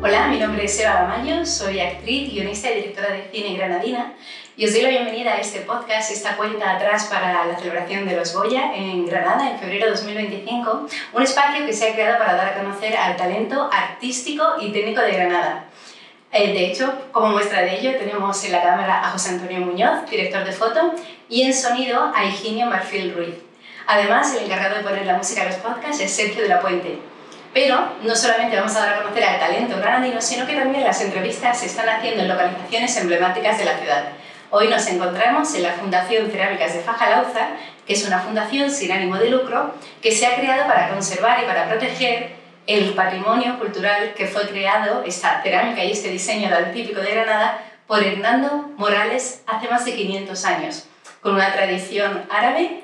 Hola, mi nombre es Eva Gamayo, soy actriz, guionista y directora de cine granadina y os doy la bienvenida a este podcast, esta cuenta atrás para la celebración de los Goya en Granada en febrero de 2025, un espacio que se ha creado para dar a conocer al talento artístico y técnico de Granada. De hecho, como muestra de ello, tenemos en la cámara a José Antonio Muñoz, director de foto, y en sonido a Higinio Marfil Ruiz. Además, el encargado de poner la música a los podcasts es Sergio de la Puente. Pero no solamente vamos a dar a conocer al talento granadino, sino que también las entrevistas se están haciendo en localizaciones emblemáticas de la ciudad. Hoy nos encontramos en la Fundación Cerámicas de Fajalauza, que es una fundación sin ánimo de lucro que se ha creado para conservar y para proteger el patrimonio cultural que fue creado, esta cerámica y este diseño tan típico de Granada, por Hernando Morales hace más de 500 años. Con una tradición árabe,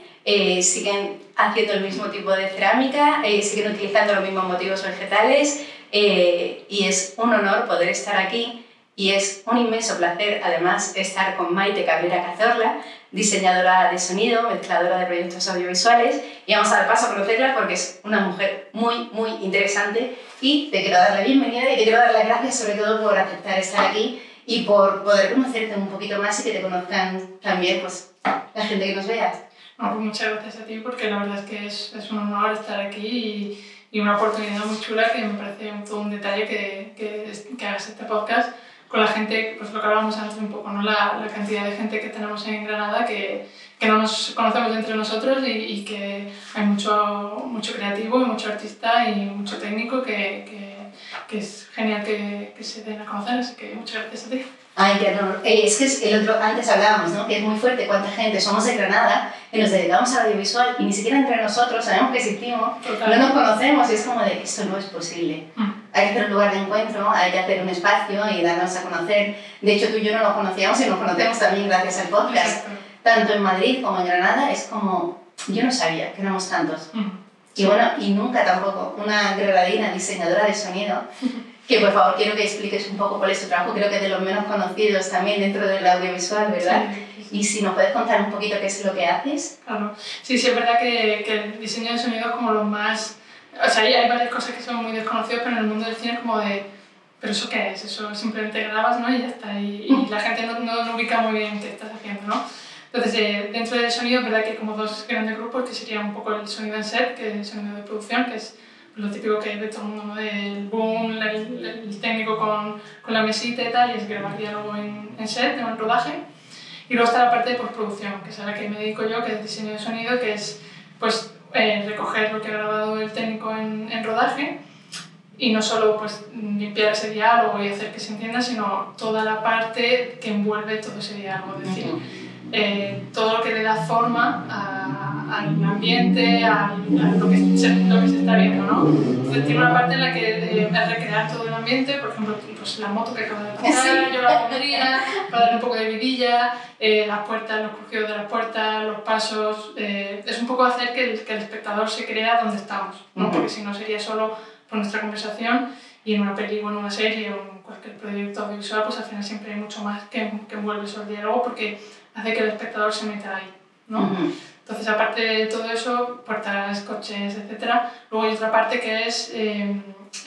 siguen haciendo el mismo tipo de cerámica, siguen utilizando los mismos motivos vegetales y es un honor poder estar aquí y es un inmenso placer además estar con Maite Cabrera Cazorla, diseñadora de sonido, mezcladora de proyectos audiovisuales, y vamos a dar paso a conocerla porque es una mujer muy interesante y te quiero dar la bienvenida y te quiero dar las gracias sobre todo por aceptar estar aquí y por poder conocerte un poquito más y que te conozcan también pues, la gente que nos vea. Pues muchas gracias a ti porque la verdad es que es un honor estar aquí y una oportunidad muy chula que me parece todo un detalle que hagas este podcast con la gente, pues lo que hablábamos antes un poco, ¿no? La cantidad de gente que tenemos en Granada que no nos conocemos entre nosotros y que hay mucho creativo y mucho artista y mucho técnico que es genial que se den a conocer, así que muchas gracias a ti. Ay, qué honor. Es que el otro, antes hablábamos, ¿no? Que es muy fuerte cuánta gente somos de Granada que nos dedicamos al audiovisual y ni siquiera entre nosotros sabemos que existimos, no nos conocemos y es como de esto no es posible. Hay que hacer un lugar de encuentro, hay que hacer un espacio y darnos a conocer. De hecho, tú y yo no nos conocíamos y nos conocemos también gracias al podcast. Exacto. Tanto en Madrid como en Granada es como, yo no sabía que éramos tantos. Y bueno, y nunca tampoco una granadina diseñadora de sonido. Que por favor quiero que expliques un poco cuál es tu trabajo, creo que es de los menos conocidos también dentro del audiovisual, ¿verdad? Sí. Y si nos puedes contar un poquito qué es lo que haces. Claro, sí, es verdad que el diseño de sonido es como lo más... O sea, hay varias cosas que son muy desconocidas, pero en el mundo del cine es como de... ¿Pero eso qué es? Eso simplemente grabas, ¿no? Y ya está, y la gente no ubica muy bien qué estás haciendo, ¿no? Entonces, dentro del sonido es verdad que hay como dos grandes grupos, que sería un poco el sonido en set, que es el sonido de producción, que es lo típico que hay de todo el mundo, ¿no? El boom, el técnico con la mesita y tal, y es grabar diálogo en set, en rodaje. Y luego está la parte de postproducción, que es a la que me dedico yo, que es diseño de sonido, que es pues, recoger lo que ha grabado el técnico en rodaje y no solo pues, limpiar ese diálogo y hacer que se entienda, sino toda la parte que envuelve todo ese diálogo, es decir, todo lo que le da forma al ambiente, a lo que se está viendo, ¿no? Entonces tiene una parte en la que es recrear todo el ambiente, por ejemplo, pues, la moto que acaba de pasar, yo la pondría para darle un poco de vidilla, las puertas, los crujidos de las puertas, los pasos, es un poco hacer que el espectador se crea donde estamos, ¿no? Porque si no sería solo por nuestra conversación y en una película, en una serie o en cualquier proyecto audiovisual, pues al final siempre hay mucho más que envuelve sobre el diálogo porque hace que el espectador se meta ahí, ¿no? Entonces, aparte de todo eso, puertas, coches, etc., luego hay otra parte que es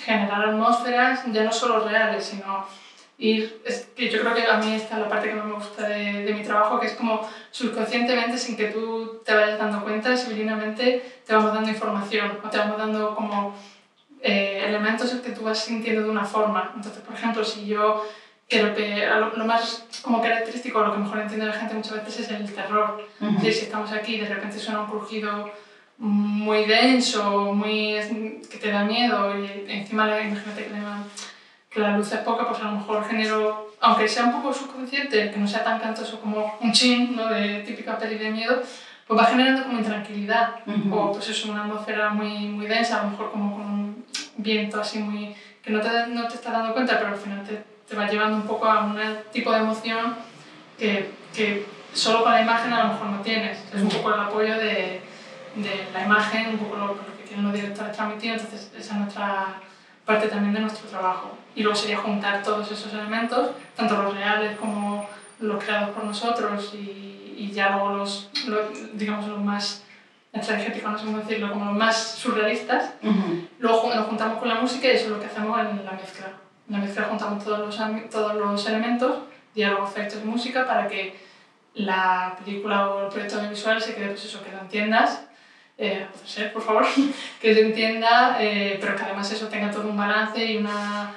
generar atmósferas, ya no solo reales, sino que yo creo que a mí esta es la parte que más me gusta de mi trabajo, que es como subconscientemente, sin que tú te vayas dando cuenta, subliminalmente te vamos dando información, o te vamos dando como elementos que tú vas sintiendo de una forma. Entonces, por ejemplo, si yo creo que lo más como característico, lo que mejor entiende la gente muchas veces es el terror. Es decir, si estamos aquí y de repente suena un crujido muy denso, que te da miedo y encima imagínate que la luz es poca, pues a lo mejor genero, aunque sea un poco subconsciente, que no sea tan cantoso como un chin, ¿no? De típica peli de miedo, pues va generando como intranquilidad. O pues eso, una atmósfera muy densa, a lo mejor como con un viento así muy... que no te estás dando cuenta, pero al final te va llevando un poco a un tipo de emoción que solo con la imagen a lo mejor no tienes. Es un poco el apoyo de la imagen, un poco lo que quieren los directores transmitir, entonces esa es nuestra parte también de nuestro trabajo. Y luego sería juntar todos esos elementos, tanto los reales como los creados por nosotros y ya luego digamos los más estrategéticos, no sé cómo decirlo, como los más surrealistas. Luego lo juntamos con la música y eso es lo que hacemos en la mezcla. En la mezcla juntamos todos los elementos, diálogo, efectos y música, para que la película o el proyecto audiovisual se quede, pues eso, que lo entiendas, por favor, que se entienda, pero que además eso tenga todo un balance y una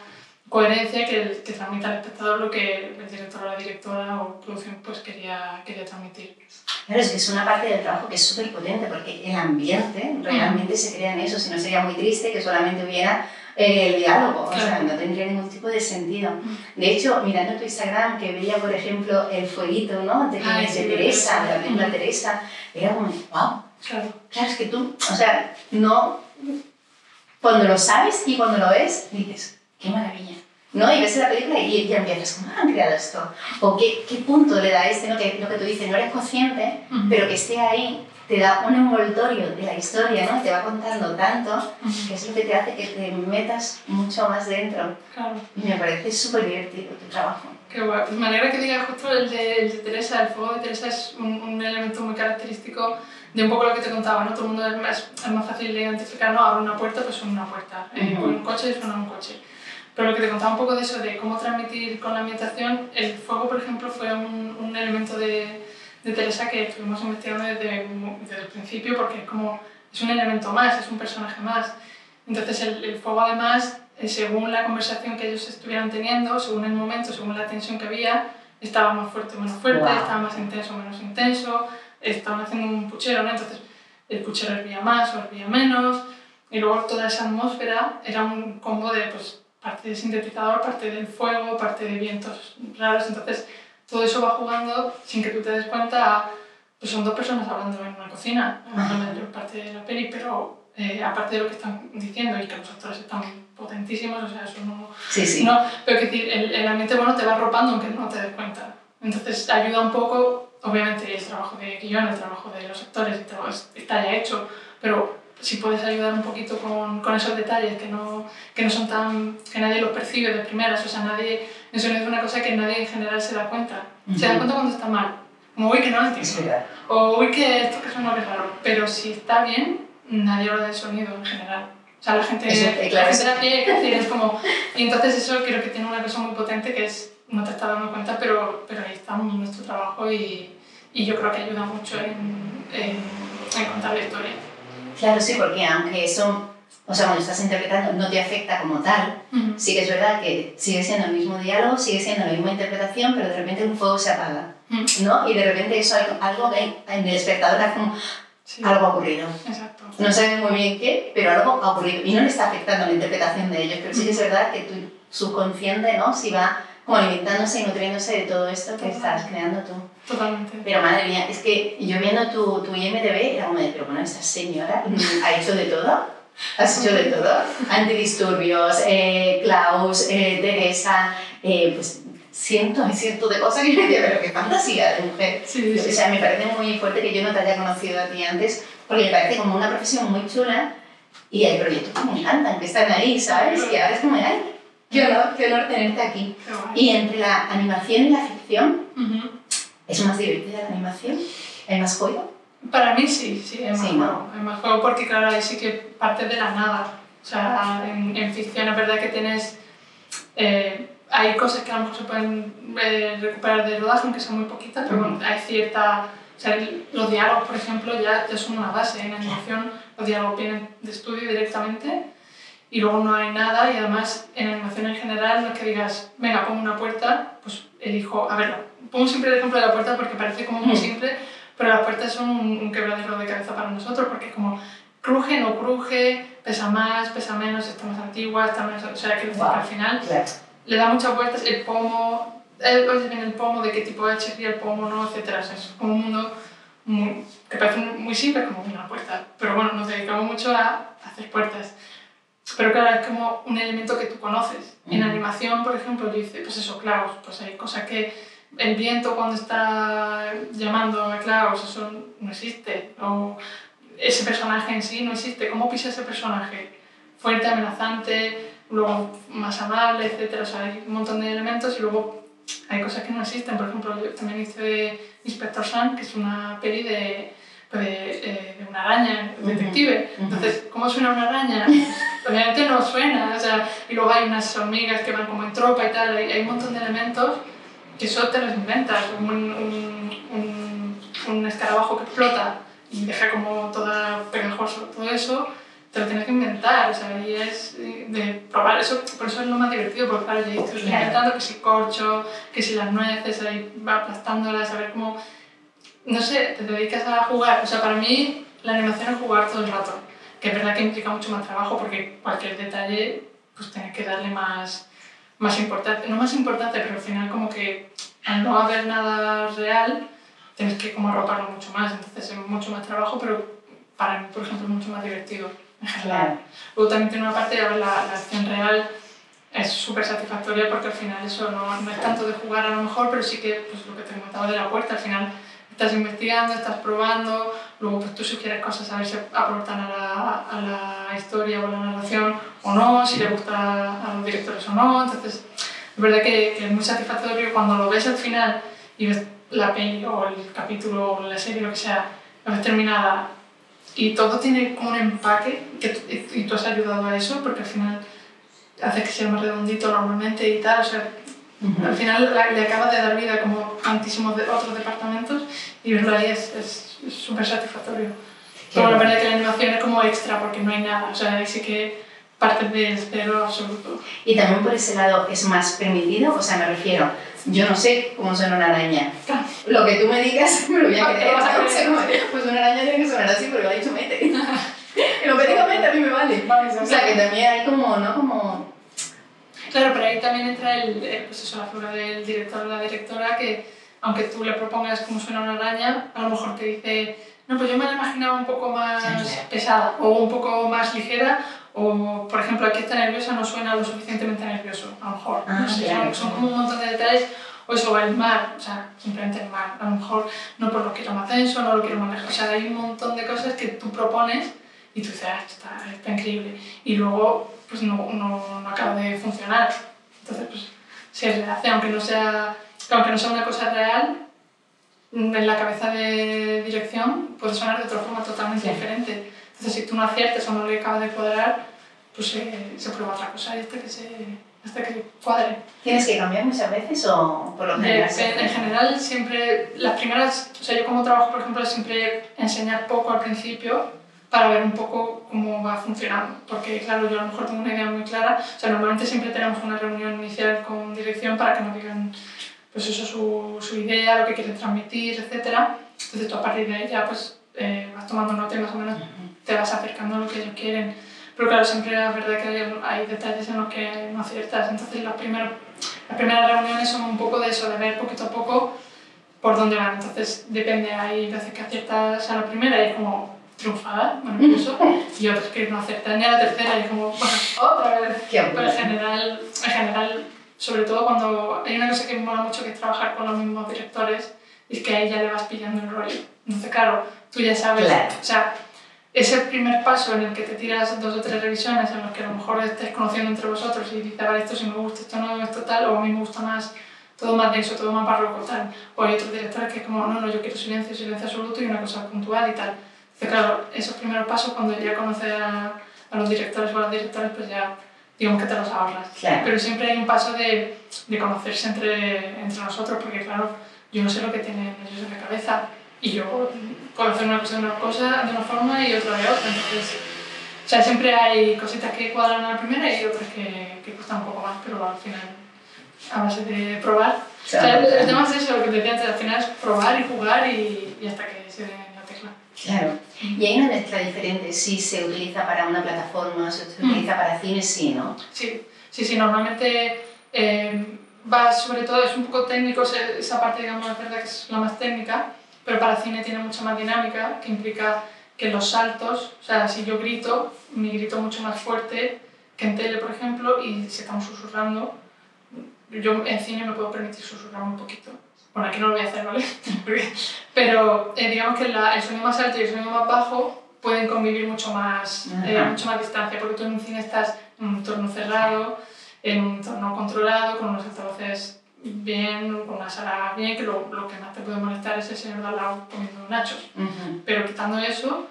coherencia que transmita al espectador lo que el director o la directora o producción pues quería transmitir. Claro, es que es una parte del trabajo que es súper potente porque el ambiente realmente se crea en eso, si no sería muy triste que solamente hubiera el diálogo, claro. O sea, no tendría ningún tipo de sentido. De hecho, mirando tu Instagram, que veía, por ejemplo, el fueguito, ¿no? de Teresa, la película Teresa, era como, wow, claro, es que tú, o sea, no, cuando lo sabes y cuando lo ves, dices, qué maravilla. ¿No? Y ves la película y ya empiezas, ¿cómo han creado esto? ¿O qué punto le da ¿no? Que lo que tú dices, no eres consciente, pero que esté ahí, te da un envoltorio de la historia, ¿no? Te va contando tanto, que es lo que te hace que te metas mucho más dentro. Claro. Y me parece súper divertido tu trabajo. Qué guay. Pues me alegra que digas justo el de Teresa, el fuego de Teresa es un elemento muy característico de un poco lo que te contaba, ¿no? Todo el mundo es más fácil de identificar, ¿no? Abre una puerta, pues suena una puerta. Pon un coche, suena un coche. Pero lo que te contaba un poco de eso, de cómo transmitir con la ambientación, el fuego, por ejemplo, fue un elemento de Teresa que estuvimos investigando desde el principio porque es un elemento más, es un personaje más. Entonces el fuego además, según la conversación que ellos estuvieran teniendo, según el momento, según la tensión que había, estaba más fuerte o menos fuerte, wow. Estaba más intenso o menos intenso, estaban haciendo un puchero, ¿no? Entonces el puchero hervía más o hervía menos, y luego toda esa atmósfera era un combo de pues, parte de sintetizador, parte del fuego, parte de vientos raros, entonces todo eso va jugando sin que tú te des cuenta, pues son dos personas hablando en una cocina, en la mayor parte de la peli, pero aparte de lo que están diciendo y que los actores están potentísimos, o sea, eso no... Sí. No, pero que decir, el ambiente bueno te va arropando aunque no te des cuenta. Entonces ayuda un poco, obviamente el trabajo de guión, el trabajo de los actores está ya hecho, pero si puedes ayudar un poquito con esos detalles que no son tan... que nadie los percibe de primeras, o sea, eso no es una cosa que nadie en general se da cuenta. Se da cuenta cuando está mal, como uy que no lo entiendo, o uy que esto que suena raro, pero si está bien, nadie habla del sonido en general. O sea, la gente de a pie, es como... Y entonces eso creo que tiene una cosa muy potente que es, no te estás dando cuenta, pero ahí está nuestro trabajo y yo creo que ayuda mucho en contar la historia. Claro, sí, porque aunque eso, o sea, cuando estás interpretando no te afecta como tal, sí que es verdad que sigue siendo el mismo diálogo, sigue siendo la misma interpretación, pero de repente un fuego se apaga, ¿no? Y de repente eso algo que en el espectador hace como... Sí. Algo ha ocurrido. Exacto. No sabes muy bien qué, pero algo ha ocurrido. Y no le está afectando la interpretación de ellos, pero sí que es verdad que tu subconsciente, ¿no? Si va como alimentándose y nutriéndose de todo esto que estás creando tú. Totalmente. Pero madre mía, es que yo viendo tu IMDb era como de, pero bueno, esta señora ha hecho de todo. Has hecho de todo. Antidisturbios, Klaus, Teresa, pues... Siento de cosas que me decía, pero qué fantasía de mujer. Sí. O sea, me parece muy fuerte que yo no te haya conocido a ti antes, porque me parece como una profesión muy chula y hay proyectos que me encantan, que están ahí, ¿sabes? Y ahora es como, ay, qué honor tenerte aquí. Y entre la animación y la ficción, ¿es más divertida la animación? ¿Hay más juego? Para mí sí, hay más juego. ¿No? Hay más juego porque, claro, ahí sí que parte de la nada. O sea, en ficción es verdad que tienes... hay cosas que a lo mejor se pueden recuperar de rodaje, aunque sean muy poquitas, pero bueno, hay cierta... O sea, los diálogos, por ejemplo, ya son una base. En animación los diálogos vienen de estudio directamente y luego no hay nada, y además en animación en general no es que digas, venga, pongo una puerta, pues elijo... A ver, pongo siempre el ejemplo de la puerta porque parece como muy simple, pero las puertas son un quebradero de cabeza para nosotros porque es como cruje, no cruje, pesa más, pesa menos, está más antigua, está menos... O sea, que al final... Le da muchas vueltas, el pomo, el pomo, de qué tipo de sería el pomo, ¿no? Etcétera. O sea, es como un mundo que parece muy simple, como una puerta. Pero bueno, nos dedicamos mucho a hacer puertas. Pero claro, es como un elemento que tú conoces. En animación, por ejemplo, dice, pues eso, Klaus, pues hay cosas que el viento cuando está llamando a Klaus, eso no existe. O ese personaje en sí no existe. ¿Cómo pisa ese personaje? Fuerte, amenazante, luego más amable, etc. O sea, hay un montón de elementos y luego hay cosas que no existen. Por ejemplo, yo también hice Inspector Sun, que es una peli de una araña detective. Entonces, ¿cómo suena una araña? obviamente no suena, o sea, y luego hay unas hormigas que van como en tropa y tal, hay un montón de elementos que eso te los inventas, un escarabajo que explota y deja como toda pegajoso, todo eso te lo tienes que inventar, o sea, y es de probar eso, por eso es lo más divertido, porque claro, ya estoy inventando que si corcho, que si las nueces, ahí va aplastándolas, a ver cómo, no sé, te dedicas a jugar, o sea, para mí la animación es jugar todo el rato, que es verdad que implica mucho más trabajo porque cualquier detalle pues tienes que darle más importancia, no más importancia, pero al final como que al no haber nada real tienes que como arroparlo mucho más, entonces es mucho más trabajo, pero para mí, por ejemplo, es mucho más divertido en general. Claro. Luego también tiene una parte de la acción real, es súper satisfactoria porque al final eso no es tanto de jugar a lo mejor, pero sí que pues, lo que te comentaba de la puerta, al final estás investigando, estás probando, luego pues tú sugieres cosas a ver si aportan a la historia o a la narración o no, si le gusta a los directores o no, entonces es verdad que es muy satisfactorio cuando lo ves al final y ves la peli o el capítulo o la serie, lo que sea, la ves terminada y todo tiene como un empaque y tú has ayudado a eso porque al final hace que sea más redondito normalmente y tal, o sea, al final le acaba de dar vida como tantísimos otros departamentos y verlo ahí es súper satisfactorio. Pero la verdad que la animación es como extra porque no hay nada, o sea, ahí sí que parte del cero absoluto. Y también por ese lado es más permitido, o sea, me refiero, yo no sé cómo suena una araña. Lo que tú me digas me lo voy a creer. Pues una araña tiene que sonar así porque lo ha dicho Mete. Y lo que diga Mete a mí me vale. O sea, que también hay como, ¿no? Como... Claro, pero ahí también entra pues eso, la figura del director o la directora que, aunque tú le propongas cómo suena una araña, a lo mejor te dice, no, pues yo me la imaginaba un poco más pesada o un poco más ligera, o por ejemplo, aquí está nerviosa, no suena lo suficientemente nervioso, a lo mejor. No sé, son como un montón de detalles, o eso, o el mar, o sea, simplemente el mar, a lo mejor no pues lo quiero más denso, no lo quiero más lejos, o sea, hay un montón de cosas que tú propones y tú dices, está increíble, y luego pues no acaba de funcionar. Entonces, pues se rehace, aunque no sea una cosa real, en la cabeza de dirección puede sonar de otra forma totalmente diferente. Entonces, si tú no aciertas o no le acaba de cuadrar, pues se prueba otra cosa y hasta que cuadre. ¿Tienes que cambiar muchas veces o por lo general? En general, siempre, las primeras, o sea, yo como trabajo, por ejemplo, siempre enseñar poco al principio para ver un poco cómo va funcionando, porque claro, yo a lo mejor tengo una idea muy clara, o sea, normalmente siempre tenemos una reunión inicial con dirección para que nos digan pues eso, su idea, lo que quieren transmitir, etc. Entonces tú a partir de ahí ya pues vas tomando nota y más o menos te vas acercando a lo que ellos quieren, pero claro, siempre es verdad que hay detalles en los que no aciertas, entonces las primeras reuniones son un poco de eso, de ver poquito a poco por dónde van, entonces depende, hay veces que aciertas a la primera y es como triunfada, maravilloso, y otras que no acertan ni a la tercera y es como, bueno, otra vez. Pero en general, sobre todo cuando hay una cosa que me mola mucho que es trabajar con los mismos directores, y es que ahí ya le vas pillando el rollo. Entonces, claro, tú ya sabes, o sea, ese primer paso en el que te tiras 2 o 3 revisiones en los que a lo mejor estés conociendo entre vosotros y dices, vale, esto sí me gusta, esto no, esto tal, o a mí me gusta más todo más denso, todo más barroco, tal. O hay otros directores que es como, no, yo quiero silencio absoluto y una cosa puntual y tal. Entonces, claro, esos primeros pasos, cuando ya conoces a los directores o a las directoras, pues ya digamos que te los ahorras. Claro. Pero siempre hay un paso de conocerse entre nosotros, porque claro, yo no sé lo que tienen ellos en la cabeza y yo puedo hacer una cosa de una forma y otra de otra. Entonces, o sea, siempre hay cositas que cuadran a la primera y otras que cuestan un poco más, pero al final, a base de probar. O sea, el tema es eso, lo que te decía antes, al final es probar y jugar y hasta que se den la tecla. Claro. Y hay una mezcla diferente, si se utiliza para una plataforma, si se utiliza para cine, sí, ¿no? Sí, normalmente va sobre todo, es un poco técnico, esa parte digamos es verdad que es la más técnica, pero para cine tiene mucha más dinámica, que implica que los saltos, o sea, si yo grito, mi grito mucho más fuerte que en tele, por ejemplo, y si estamos susurrando, yo en cine me puedo permitir susurrar un poquito. Bueno, aquí no lo voy a hacer, ¿vale? Pero digamos que el sonido más alto y el sonido más bajo pueden convivir mucho más distancia, porque tú en un cine estás en un entorno cerrado, en un entorno controlado, con unos altavoces bien, con una sala bien, que lo que más te puede molestar es el señor de al lado comiendo nachos. Pero quitando eso,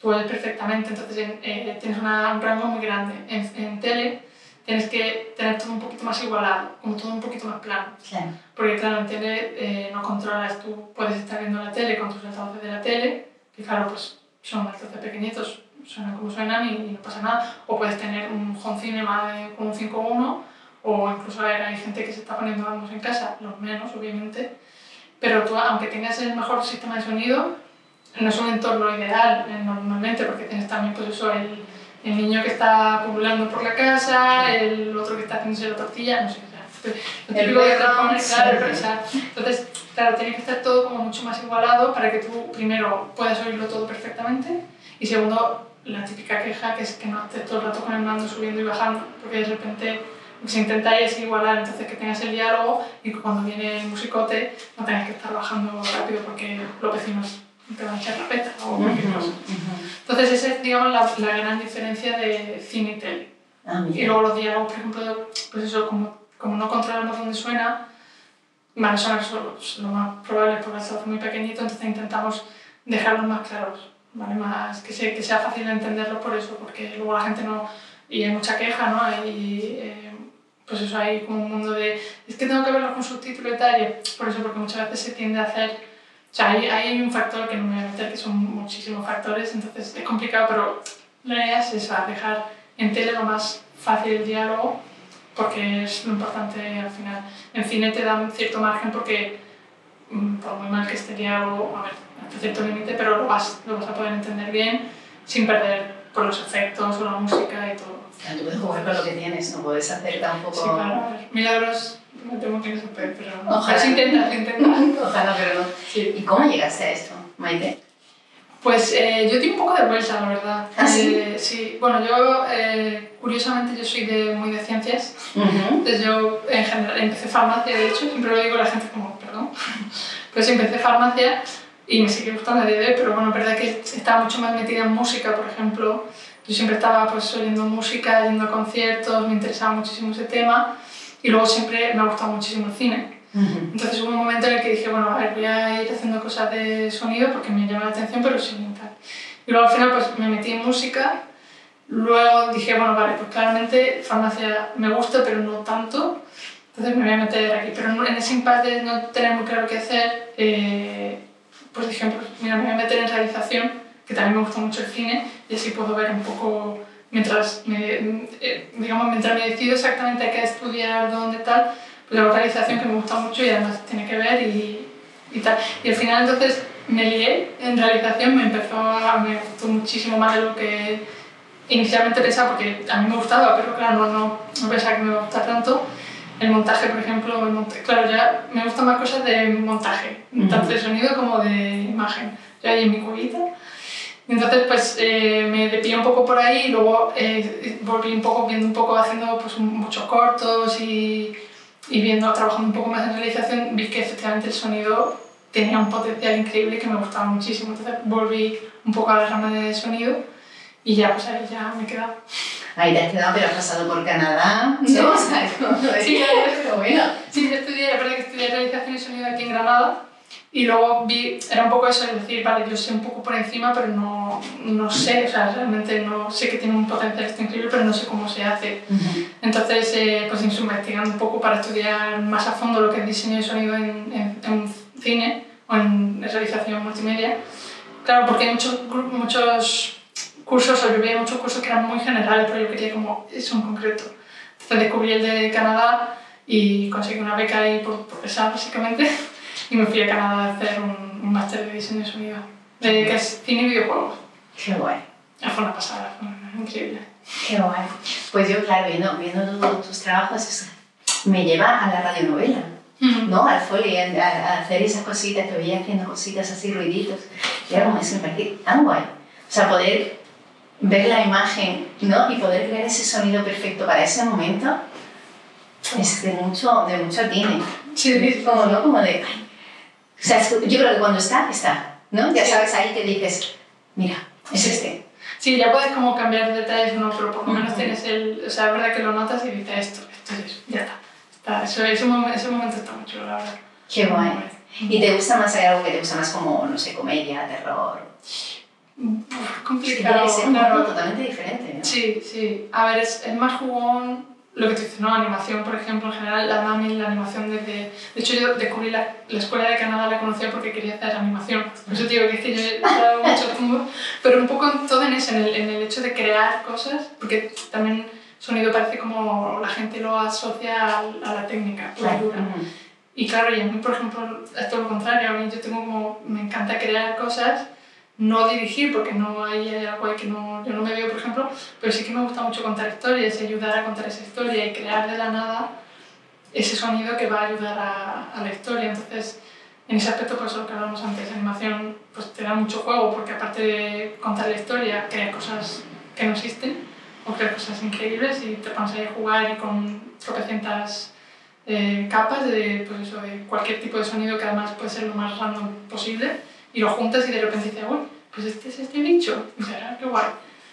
tú ves perfectamente, entonces tienes un rango muy grande. En tele tienes que tener todo un poquito más igualado, como todo un poquito más plano. Claro. Porque claro, en tele no controlas, tú puedes estar viendo la tele con tus altavoces de la tele, que claro, pues son altavoces pequeñitos, suenan como suenan y no pasa nada. O puedes tener un home cinema con un 5.1, o incluso hay gente que se está poniendo Atmos en casa, los menos obviamente, pero tú, aunque tengas el mejor sistema de sonido, no es un entorno ideal normalmente, porque tienes también pues eso, el niño que está pululando por la casa, el otro que está haciéndose la tortilla, no sé, o sea, lo típico que te pones, claro, entonces, claro, tiene que estar todo como mucho más igualado para que tú, primero, puedas oírlo todo perfectamente, y segundo, la típica queja que es que no estés todo el rato con el mando subiendo y bajando, porque de repente se intenta es igualar, entonces que tengas el diálogo y que cuando viene el musicote no tengas que estar bajando rápido porque los vecinos te van a echar la peta o cualquier cosa. Entonces esa es, digamos, la gran diferencia de cine y tele. Y luego los diálogos, por ejemplo, pues eso, como no controlamos dónde suena, van a sonar solos, lo más probable es porque el altavoz es muy pequeñito, entonces intentamos dejarlos más claros, ¿vale? Más, que sea fácil de entenderlo por eso, porque luego la gente no... Y hay mucha queja, ¿no? Pues eso, hay como un mundo de... Es que tengo que verlo con subtítulos y tal, y por eso, porque muchas veces se tiende a hacer... O sea, hay un factor que no me voy a meter, que son muchísimos factores, entonces es complicado, pero la idea es esa, dejar en tele lo más fácil el diálogo, porque es lo importante al final. En cine te dan cierto margen porque, por muy mal que esté el diálogo, a ver, hasta cierto límite, pero lo vas a poder entender bien sin perder por los efectos o la música y todo. Claro, tú puedes jugar con lo que tienes, no puedes hacer tampoco... Sí, claro, a ver, milagros me temo que no se puede, pero ojalá. Se intenta. Ojalá, pero no. Sí. ¿Y cómo llegaste a esto, Maite? Pues yo di un poco de vuelta, la verdad. ¿Ah, sí? Sí, bueno, yo curiosamente yo soy muy de ciencias. Entonces yo en general empecé farmacia, de hecho, siempre lo digo a la gente como, perdón. Pues empecé farmacia y me sigue gustando a día de hoy, pero bueno, es verdad que estaba mucho más metida en música, por ejemplo. Yo siempre estaba pues oyendo música, yendo a conciertos, me interesaba muchísimo ese tema y luego siempre me ha gustado muchísimo el cine. Entonces hubo un momento en el que dije, bueno, a ver, voy a ir haciendo cosas de sonido porque me llama la atención, pero sin tal. Y luego al final pues me metí en música, luego dije, bueno, vale, pues claramente farmacia me gusta, pero no tanto, entonces me voy a meter aquí. Pero en ese impasse de no tener muy claro qué hacer, pues dije, pues mira, me voy a meter en realización, que también me gusta mucho el cine, y así puedo ver un poco, mientras me decido exactamente qué estudiar, dónde, tal, pues la realización que me gusta mucho y además tiene que ver y tal. Y al final entonces me lié en realización, me gustó muchísimo más de lo que inicialmente pensaba, porque a mí me gustaba, pero claro, no pensaba que me iba a gustar tanto. El montaje, por ejemplo, claro, ya me gustan más cosas de montaje, tanto de sonido como de imagen. Ya ahí en mi cubita. Entonces, pues me depillé un poco por ahí y luego volví viendo un poco, haciendo pues, muchos cortos y trabajando un poco más en realización, vi que efectivamente el sonido tenía un potencial increíble que me gustaba muchísimo. Entonces volví un poco a la rama de sonido y ya, pues ahí ya me he quedado. Ahí te has quedado, pero has pasado por Canadá, ¿no? Sí. O sea, Sí, pero bueno. Sí, la verdad que estudié realización y sonido aquí en Granada. Y luego era un poco eso, es decir, vale, yo sé un poco por encima, pero no sé, o sea, realmente no sé que tiene un potencial esto increíble, pero no sé cómo se hace. Entonces, pues investigando un poco para estudiar más a fondo lo que es diseño de sonido en cine o en realización multimedia. Claro, porque hay muchos cursos, o yo veía muchos cursos que eran muy generales, pero yo quería como eso en concreto. Entonces descubrí el de Canadá y conseguí una beca ahí por esa, básicamente. Y me fui a Canadá a hacer un máster de diseño de sonido, que es cine y videojuegos. Qué guay. Fue una pasada, fue increíble. Qué guay. Pues yo, claro, viendo tus trabajos, me lleva a la radionovela, ¿no? Al foley, a hacer esas cositas, te veía haciendo cositas así, ruiditos. Y era como, eso me parece tan guay. O sea, poder ver la imagen, ¿no? Y poder crear ese sonido perfecto para ese momento, es de mucho tine. Sí. Como, ¿no? Como de... Ay. O sea, yo creo que cuando está, ¿no? Ya sabes ahí que dices, mira, es este. Sí, ya puedes como cambiar detalles o no, pero por lo menos tienes o sea, es verdad que lo notas y dices esto es eso, ya está. Ese momento está muy chulo, la verdad. Qué guay. ¿Y te gusta más, hay algo que te gusta más como, no sé, comedia, terror? complicado. Es un mundo totalmente diferente, ¿no? Sí, sí. A ver, es más jugón lo que te dices, ¿no? Animación, por ejemplo, en general, la animación desde... De hecho, yo descubrí la escuela de Canadá, la conocía porque quería hacer animación. Por eso te digo que es que yo he dado mucho tumbo, pero un poco todo en eso, en el hecho de crear cosas, porque también sonido parece como la gente lo asocia a la técnica pura y dura. Y claro, y a mí, por ejemplo, es todo lo contrario. A mí yo tengo como... Me encanta crear cosas, no dirigir, porque no hay algo ahí que no, yo no me veo, por ejemplo, pero sí que me gusta mucho contar historias y ayudar a contar esa historia y crear de la nada ese sonido que va a ayudar a la historia. Entonces, en ese aspecto, pues lo que hablamos antes, animación pues te da mucho juego, porque aparte de contar la historia, crear cosas que no existen o crear cosas increíbles y te pones ahí a jugar y con tropecientas capas de, pues eso, de cualquier tipo de sonido que además puede ser lo más random posible. Y lo juntas y de repente dices, uy, pues este es este bicho. Y dices, qué guay.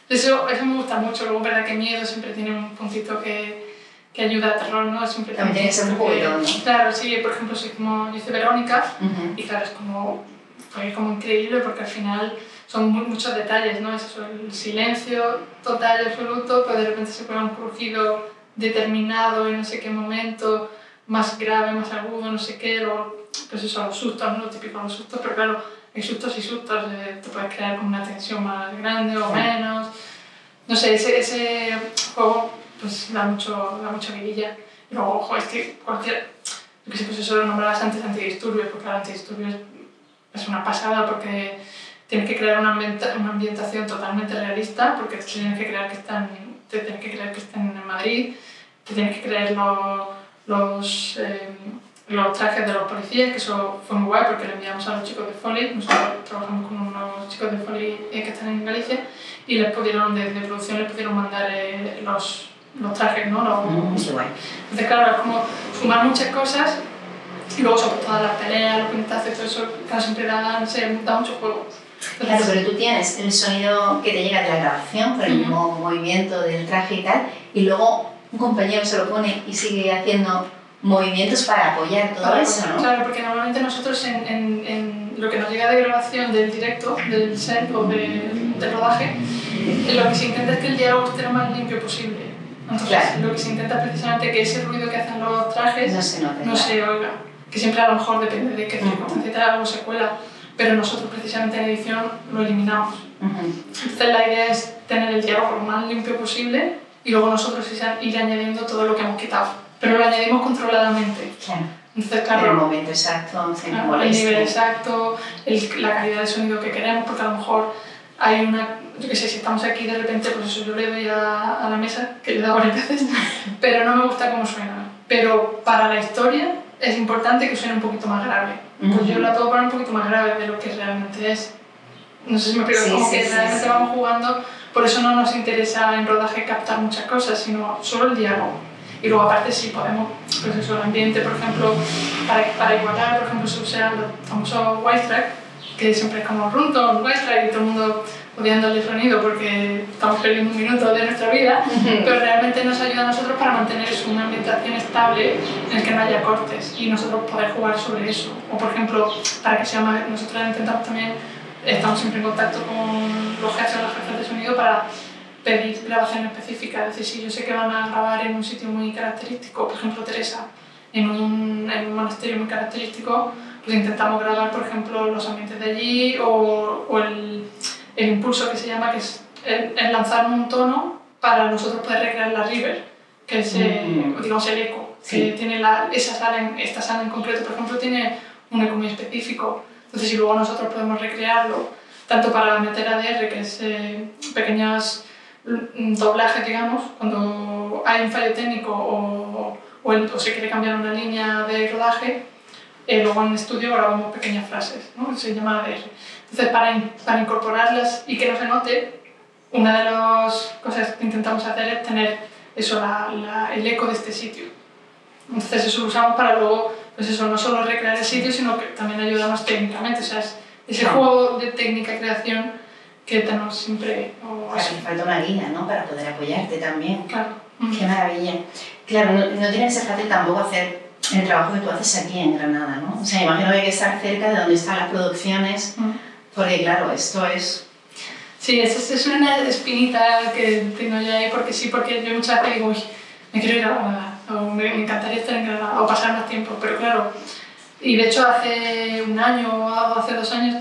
Eso me gusta mucho. Luego, verdad que miedo siempre tiene un puntito que ayuda a terror, ¿no? Siempre también tiene que ser un juguetón, ¿no? Claro, sí. Por ejemplo, yo hice Verónica y claro, fue como increíble porque al final son muchos detalles, ¿no? Eso, el silencio total y absoluto, pero de repente se pone un crujido determinado en no sé qué momento, más grave, más agudo, no sé qué. Luego, pues eso, los sustos, ¿no? Lo típico de los sustos, pero claro, hay sustos y sustos, te puedes crear como una tensión más grande o menos. No sé, ese juego pues da mucha vidilla. Y luego, ojo, es que yo que sé, pues eso lo nombrabas antes, antidisturbios, porque claro, antidisturbios es una pasada porque tienes que crear una ambientación totalmente realista, porque te tienes que creer que están en Madrid, te tienes que creer los trajes de los policías, que eso fue muy guay porque le enviamos a los chicos de Foley. Nosotros trabajamos con unos chicos de Foley que están en Galicia y desde producción les pudieron mandar los trajes, ¿no? Muy guay. Entonces, claro, es como sumar muchas cosas y luego sobre todas las peleas, los puñetazos, todo eso, claro, siempre da mucho juego. Entonces, claro, pero tú tienes el sonido que te llega de la grabación, por el mismo movimiento del traje y tal, y luego un compañero se lo pone y sigue haciendo movimientos para apoyar todo eso, ¿no? Claro, porque normalmente nosotros en lo que nos llega de grabación del directo, del set o del rodaje, lo que se intenta es que el diálogo esté lo más limpio posible. Entonces, claro, lo que se intenta precisamente es que ese ruido que hacen los trajes no se oiga. Que siempre a lo mejor depende de qué circunstancia algo se cuela, pero nosotros precisamente en edición lo eliminamos. Entonces la idea es tener el diálogo lo más limpio posible y luego nosotros ir añadiendo todo lo que hemos quitado, pero lo añadimos controladamente. Claro. Entonces, claro, el momento exacto, el nivel exacto, la calidad de sonido que queremos, porque a lo mejor hay yo qué sé, si estamos aquí de repente, pues eso, yo le doy a la mesa, que le he dado varias veces, pero no me gusta cómo suena. Pero para la historia es importante que suene un poquito más grave. Pues yo la puedo poner un poquito más grave de lo que realmente es. No sé si me explico, realmente vamos jugando, por eso no nos interesa en rodaje captar muchas cosas, sino solo el diálogo. Y luego aparte sí podemos, pues eso, el ambiente, por ejemplo, para igualar, por ejemplo, se usa el famoso white track, que siempre es como runton, white track, y todo el mundo odiando el sonido porque estamos perdiendo un minuto de nuestra vida, pero realmente nos ayuda a nosotros para mantener una ambientación estable en la que no haya cortes y nosotros poder jugar sobre eso. O por ejemplo, para que sea más, nosotros intentamos también, estamos siempre en contacto con los jefes o las jefas de sonido para pedir grabación específica. Es decir, si yo sé que van a grabar en un sitio muy característico, por ejemplo Teresa, en un monasterio muy característico, pues intentamos grabar, por ejemplo, los ambientes de allí o el impulso que se llama, que es el lanzar un tono para nosotros poder recrear la river, que es digamos el eco, que tiene esta sala en concreto, por ejemplo, tiene un eco muy específico. Entonces, si luego nosotros podemos recrearlo, tanto para meter ADR, que es pequeños doblajes, digamos, cuando hay un fallo técnico o se quiere cambiar una línea de rodaje, luego en estudio grabamos pequeñas frases, ¿no? Se llama ADR. Entonces, para incorporarlas y que no se note, una de las cosas que intentamos hacer es tener eso, el eco de este sitio. Entonces, eso lo usamos para luego, pues eso, no solo recrear el sitio, sino que también ayudarnos técnicamente. O sea, es ese juego de técnica y creación que tenemos siempre. Claro, que falta una guía, ¿no? Para poder apoyarte también. Claro. Qué maravilla. Claro, no tiene que ser fácil tampoco hacer el trabajo que tú haces aquí en Granada, ¿no? O sea, imagino que hay que estar cerca de donde están las producciones, porque claro, esto es Sí, es una espinita que tengo yo ahí, porque yo muchas veces digo, uy, me quiero ir a Granada, o me encantaría estar en Granada, o pasar más tiempo, pero claro, y de hecho hace un año o hace 2 años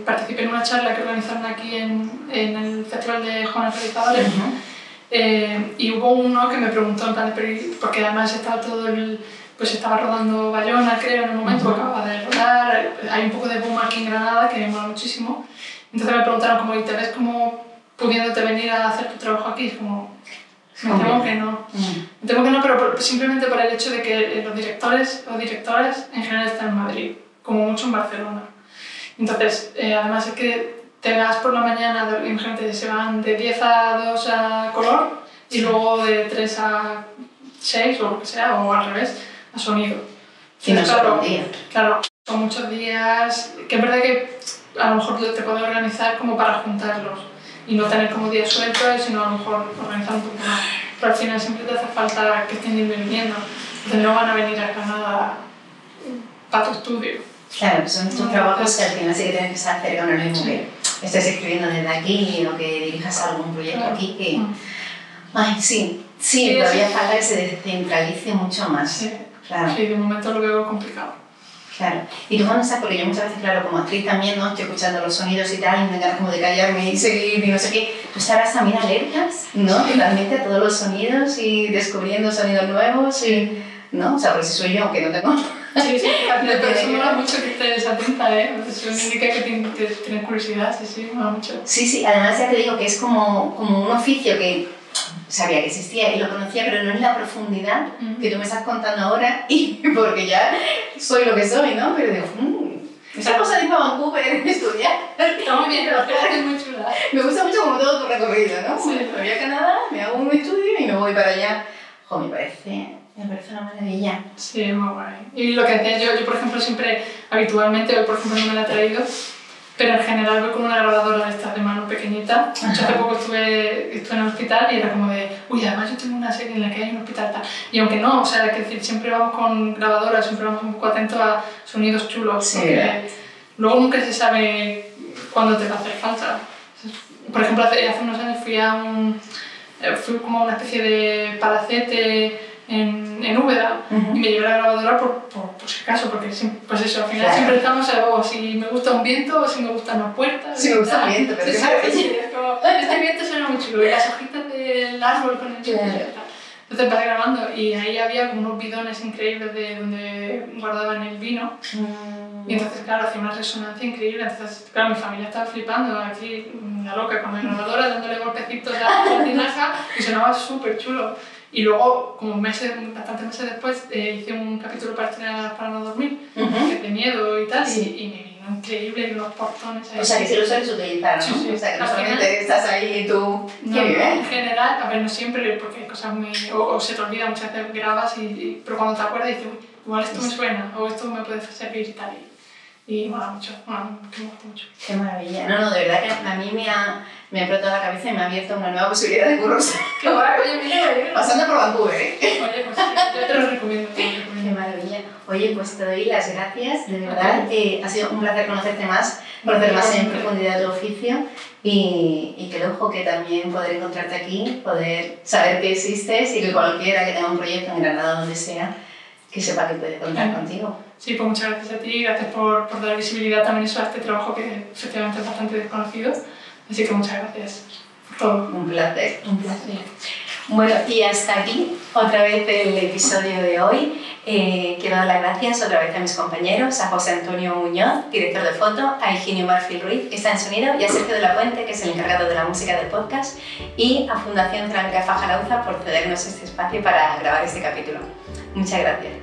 participé en una charla que organizaron aquí en el Festival de Jóvenes Realizadores. Y hubo uno que me preguntó en plan porque además estaba pues estaba rodando Bayona, creo, en el momento, acababa de rodar, hay un poco de boom aquí en Granada que me mola muchísimo. Entonces me preguntaron como, ¿y te ves como pudiéndote venir a hacer tu trabajo aquí? Es como, me temo que no. Me temo que no, pero simplemente por el hecho de que los directores o directoras en general están en Madrid, como mucho en Barcelona. Entonces, además es que te vas por la mañana, imagínate, se van de 10 a 2 a color y luego de 3 a 6 o lo que sea, o al revés, a sonido. Sí, no solo un día. Claro, son muchos días, que es verdad que a lo mejor te puedes organizar como para juntarlos y no tener como días sueltos, sino a lo mejor organizar un poco más. Pero al final siempre te hace falta que estén viniendo, entonces no van a venir a Granada para tu estudio. Claro, son tus trabajos que al final sí que tienes que estar cerca, no es lo mismo que estés escribiendo desde aquí o que dirijas algún proyecto aquí que... Ay, sí, todavía falta que se descentralice mucho más. Sí, claro. Sí, de momento lo veo complicado. Claro. Y tú cuando estás, porque yo muchas veces, claro, como actriz también, ¿no? Estoy escuchando los sonidos y tal, y me ganas como de callarme y seguir y no sé qué. Tú estarás también alertas, ¿no? Totalmente a todos los sonidos y descubriendo sonidos nuevos y... ¿no? O sea, porque si soy yo, que no tengo... Sí, pero eso mola mucho que estés atenta, ¿eh? Eso indica que tienes curiosidad, sí, mola mucho. Sí, además ya te digo que es como un oficio que sabía que existía y lo conocía, pero no en la profundidad que tú me estás contando ahora, y porque ya soy lo que soy, ¿no? Pero digo, esa cosa de ir a Vancouver, estudiar. Está muy bien, pero es muy chula. Me gusta mucho como todo tu recorrido, ¿no? Sí. Me voy a Canadá, me hago un estudio y me voy para allá. Jo, me parece una maravilla. Sí, es muy guay. Y lo que decía yo, por ejemplo, siempre, habitualmente, hoy por ejemplo no me la he traído, pero en general voy con una grabadora de estas de mano pequeñita. Hace poco estuve en el hospital y era como de, uy, además yo tengo una serie en la que hay un hospital tal. Y aunque no, o sea, es decir, siempre vamos con grabadoras, siempre vamos un poco atentos a sonidos chulos, sí, porque luego nunca se sabe cuándo te va a hacer falta. Por ejemplo, hace unos años fui como a una especie de palacete en Úbeda y me llevé la grabadora por si acaso, porque pues eso, al final siempre estamos o si me gusta un viento o si me gusta una puerta. Si me gusta un viento, pero sí, es como, este viento suena muy chulo y las hojitas del árbol con el viento y tal. Entonces vas grabando y ahí había como unos bidones increíbles de donde guardaban el vino y entonces claro, hacía una resonancia increíble, entonces claro, mi familia estaba flipando aquí, la loca con la grabadora dándole golpecitos a la tinaja y sonaba súper chulo. Y luego, como bastantes meses después, hice un capítulo para no dormir, que es de miedo y tal, y me vino increíble, y unos portones ahí. O sea, que sí lo sabes utilizar, ¿no? Sí. O sea, que no solamente estás ahí y tú... No, en general, a ver, no siempre, porque hay cosas muy... O se te olvida, muchas veces grabas, pero cuando te acuerdas dices, uy, igual esto me suena, o esto me puede servir y tal. Y mola mucho, me gusta mucho. Qué maravilla. No, de verdad que a mí me ha explotado la cabeza y me ha abierto una nueva posibilidad de curros. Qué guay, oye, mira. Pasando por Vancouver, ¿eh? Oye, pues yo te lo recomiendo. Qué maravilla. Oye, pues te doy las gracias, de verdad. Ha sido un placer conocerte más, conocer más en profundidad tu oficio y que lujo que también poder encontrarte aquí, poder saber que existes y que cualquiera que tenga un proyecto en Granada, donde sea, que sepa que puede contar contigo. Sí, pues muchas gracias a ti, gracias por dar visibilidad también eso a este trabajo que efectivamente es bastante desconocido. Así que muchas gracias por todo. Un placer. Bueno, y hasta aquí otra vez el episodio de hoy. Quiero dar las gracias otra vez a mis compañeros, a José Antonio Muñoz, director de foto, a Higinio Marfil Ruiz, que está en sonido, y a Sergio de la Puente, que es el encargado de la música del podcast, y a Fundación Tranca Fajarauza por cedernos este espacio para grabar este capítulo. Muchas gracias.